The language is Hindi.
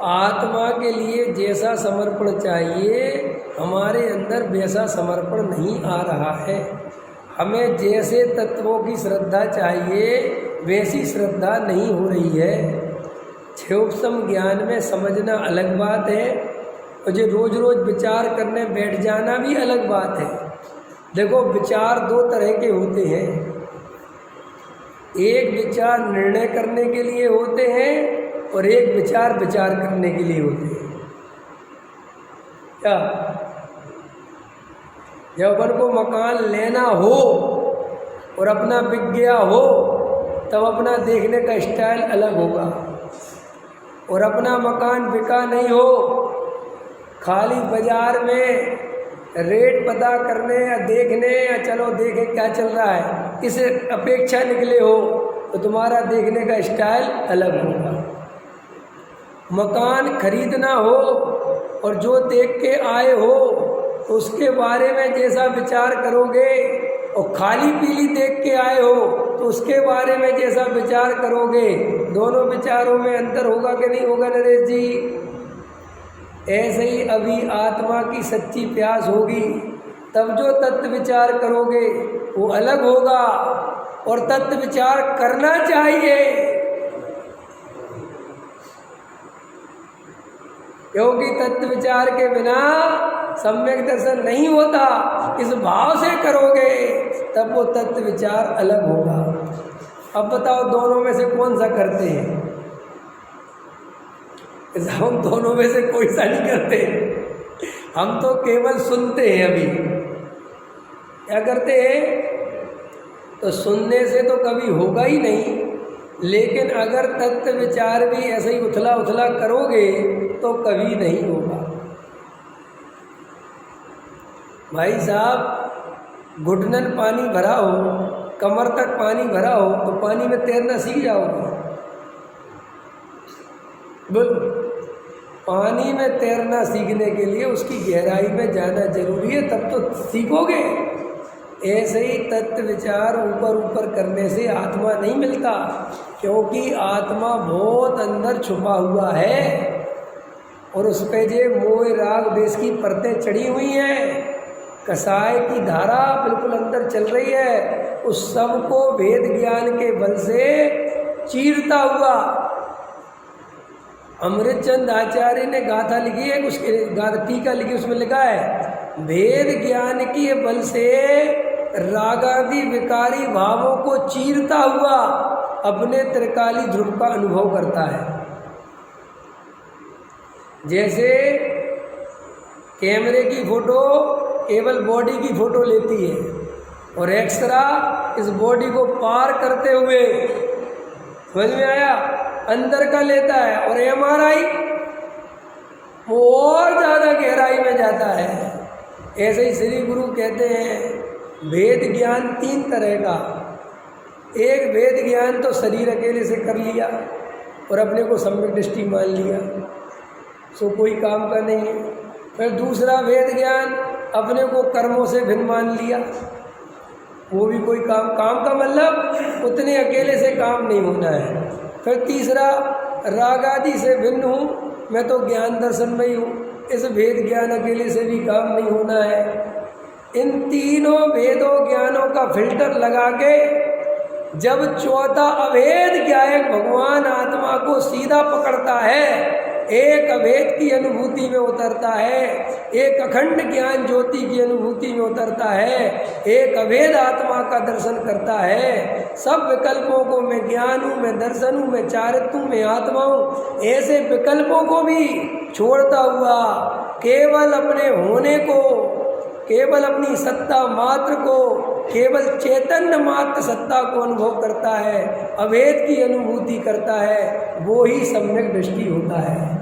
आत्मा के लिए जैसा समर्पण चाहिए हमारे अंदर वैसा समर्पण नहीं आ रहा है। हमें जैसे तत्वों की श्रद्धा चाहिए वैसी श्रद्धा नहीं हो रही है। क्षोभसम ज्ञान में समझना अलग बात है और जो रोज रोज विचार करने बैठ जाना भी अलग बात है। देखो, विचार दो तरह के होते हैं। एक विचार निर्णय करने के लिए होते हैं और एक विचार विचार करने के लिए होते हैं। क्या जब अपन को मकान लेना हो और अपना बिक गया हो तब अपना देखने का स्टाइल अलग होगा, और अपना मकान बिका नहीं हो, खाली बाजार में रेट पता करने या देखने या चलो देखें क्या चल रहा है इस अपेक्षा निकले हो तो तुम्हारा देखने का स्टाइल अलग होगा। मकान खरीदना हो और जो देख के आए हो तो उसके बारे में जैसा विचार करोगे, और खाली पीली देख के आए हो तो उसके बारे में जैसा विचार करोगे, दोनों विचारों में अंतर होगा कि नहीं होगा नरेश जी? ऐसे ही अभी आत्मा की सच्ची प्यास होगी तब जो तत्व विचार करोगे वो अलग होगा, और तत्व विचार करना चाहिए, क्योंकि तत्व विचार के बिना सम्यक दर्शन नहीं होता। इस भाव से करोगे तब वो तत्व विचार अलग होगा। अब बताओ दोनों में से कौन सा करते हैं? हम दोनों में से कोई सा नहीं करते, हम तो केवल सुनते हैं। अभी क्या करते हैं? तो सुनने से तो कभी होगा ही नहीं, लेकिन अगर तत्व विचार भी ऐसे ही उथला उथला करोगे तो कभी नहीं होगा। भाई साहब, घुटनन पानी भरा हो, कमर तक पानी भरा हो तो पानी में तैरना सीख जाओगे? बोल, पानी में तैरना सीखने के लिए उसकी गहराई में जाना जरूरी है, तब तो सीखोगे। ऐसे ही तत्व विचार ऊपर ऊपर करने से आत्मा नहीं मिलता, क्योंकि आत्मा बहुत अंदर छुपा हुआ है और उस पे जे मोह राग देश की परतें चढ़ी हुई हैं, कसाय की धारा बिल्कुल अंदर चल रही है। उस सब को वेद ज्ञान के बल से चीरता हुआ अमृतचंद आचार्य ने गाथा लिखी है, उसके टीका लिखी, उसमें लिखा है वेद ज्ञान के बल से रागादि विकारी भावों को चीरता हुआ अपने त्रिकाली ध्रुव का अनुभव करता है। जैसे कैमरे की फोटो केवल बॉडी की फोटो लेती है और एक्सरा इस बॉडी को पार करते हुए, समझ में आया, अंदर का लेता है, और एमआरआई वो और ज़्यादा गहराई में जाता है। ऐसे ही श्री गुरु कहते हैं वेद ज्ञान तीन तरह का। एक वेद ज्ञान तो शरीर अकेले से कर लिया और अपने को सम्यक दृष्टि मान लिया, सो कोई काम का नहीं है। फिर दूसरा वेद ज्ञान अपने को कर्मों से भिन्न मान लिया, वो भी कोई काम का मतलब उतने अकेले से काम नहीं होना है। फिर तीसरा राग आदि से भिन्न हूँ, मैं तो ज्ञान दर्शन में ही हूँ, इस वेद ज्ञान अकेले से भी काम नहीं होना है। इन तीनों वेदों ज्ञानों का फिल्टर लगा के जब चौथा अभेद ज्ञायक भगवान आत्मा को सीधा पकड़ता है, एक अभेद की अनुभूति में उतरता है, एक अखंड ज्ञान ज्योति की अनुभूति में उतरता है, एक अभेद आत्मा का दर्शन करता है। सब विकल्पों को मैं ज्ञान हूँ, मैं दर्शन हूँ, मैं चारित्र हूँ, मैं आत्मा हूँ, ऐसे विकल्पों को भी छोड़ता हुआ केवल अपने होने को, केवल अपनी सत्ता मात्र को, केवल चैतन्य मात्र सत्ता को अनुभव करता है, अभेद की अनुभूति करता है, वो ही सम्यक दृष्टि होता है।